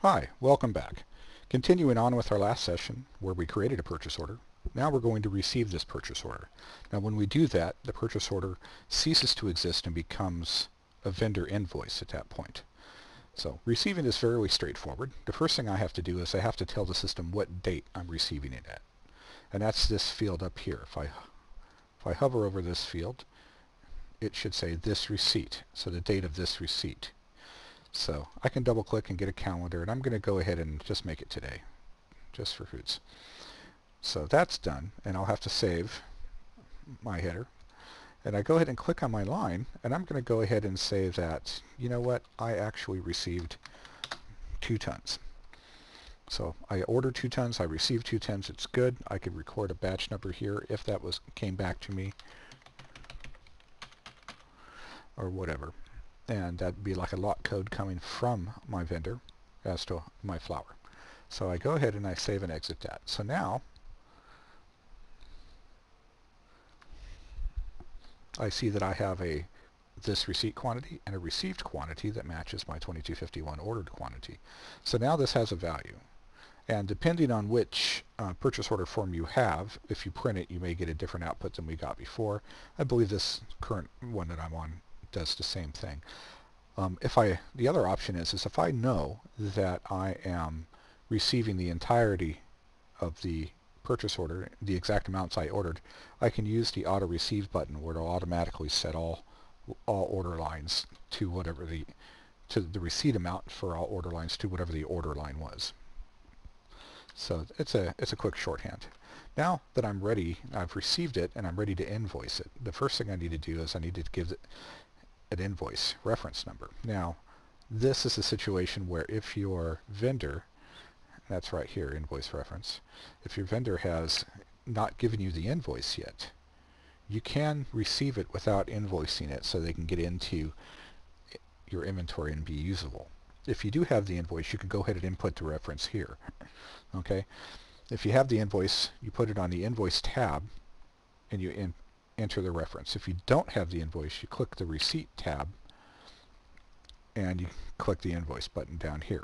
Hi, welcome back. Continuing on with our last session where we created a purchase order, now we're going to receive this purchase order. Now when we do that, the purchase order ceases to exist and becomes a vendor invoice at that point. So receiving is fairly straightforward. The first thing I have to do is I have to tell the system what date I'm receiving it at. And that's this field up here. If I hover over this field, it should say this receipt, so the date of this receipt. So I can double click and get a calendar, and I'm going to go ahead and just make it today, just for foods. So that's done, and I'll have to save my header. And I go ahead and click on my line, and I'm going to go ahead and say that, you know what, I actually received 2 tons. So I ordered 2 tons, I received 2 tons, it's good. I could record a batch number here if that came back to me, or whatever. And that'd be like a lot code coming from my vendor as to my flour. So I go ahead and I save and exit that. So now I see that I have this receipt quantity and a received quantity that matches my 2251 ordered quantity. So now this has a value. And depending on which purchase order form you have, if you print it, you may get a different output than we got before. I believe this current one that I'm on does the same thing. The other option is if I know that I am receiving the entirety of the purchase order, the exact amounts I ordered, I can use the auto receive button where it'll automatically set all order lines to whatever the receipt amount for all order lines to whatever the order line was. So it's a quick shorthand. Now that I'm ready, I've received it and I'm ready to invoice it. The first thing I need to do is I need to give it an invoice reference number. Now, this is a situation where if your vendor, that's right here, invoice reference, if your vendor has not given you the invoice yet, you can receive it without invoicing it so they can get into your inventory and be usable. If you do have the invoice, you can go ahead and input the reference here. Okay? If you have the invoice, you put it on the invoice tab and you enter the reference. If you don't have the invoice, you click the receipt tab and you click the invoice button down here.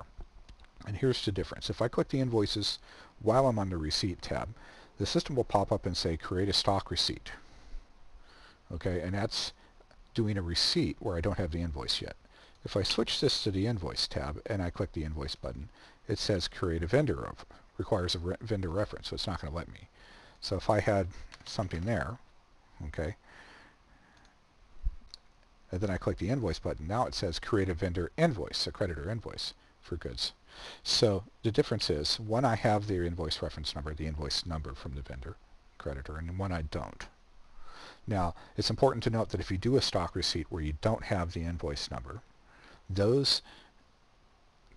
And here's the difference. If I click the invoices while I'm on the receipt tab, the system will pop up and say create a stock receipt. Okay, and that's doing a receipt where I don't have the invoice yet. If I switch this to the invoice tab and I click the invoice button, it says create a vendor requires a vendor reference, so it's not going to let me. So if I had something there, okay, and then I click the invoice button, now it says create a vendor invoice, a creditor invoice for goods. So the difference is one I have the invoice reference number, the invoice number from the vendor creditor, and one I don't. Now it's important to note that if you do a stock receipt where you don't have the invoice number, those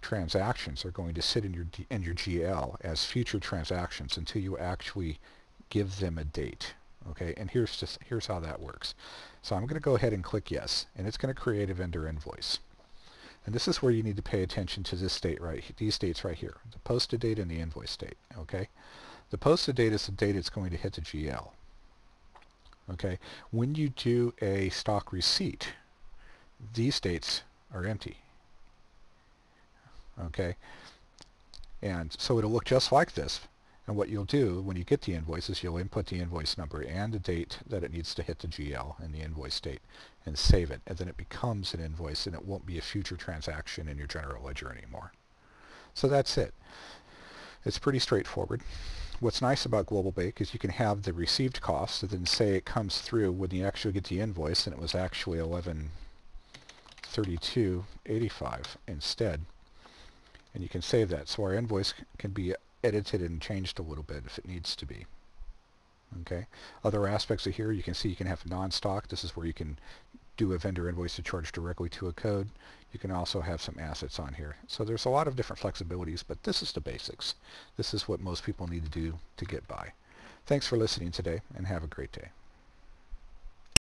transactions are going to sit in your GL as future transactions until you actually give them a date. Okay, and here's how that works. So I'm going to go ahead and click yes, and it's going to create a vendor invoice. And this is where you need to pay attention to this date these dates right here, the posted date and the invoice date. Okay, the posted date is the date it's going to hit the GL. Okay, when you do a stock receipt, these dates are empty. Okay, and so it'll look just like this. And what you'll do when you get the invoice is you'll input the invoice number and the date that it needs to hit the GL and the invoice date and save it, and then it becomes an invoice and it won't be a future transaction in your general ledger anymore. So that's it. It's pretty straightforward. What's nice about GlobalBake is you can have the received cost and then say it comes through when you actually get the invoice and it was actually $1132.85 instead. And you can save that. So our invoice can be edited and changed a little bit if it needs to be. Okay. Other aspects of here, you can see you can have non-stock. This is where you can do a vendor invoice to charge directly to a code. You can also have some assets on here. So there's a lot of different flexibilities, but this is the basics. This is what most people need to do to get by. Thanks for listening today, and have a great day.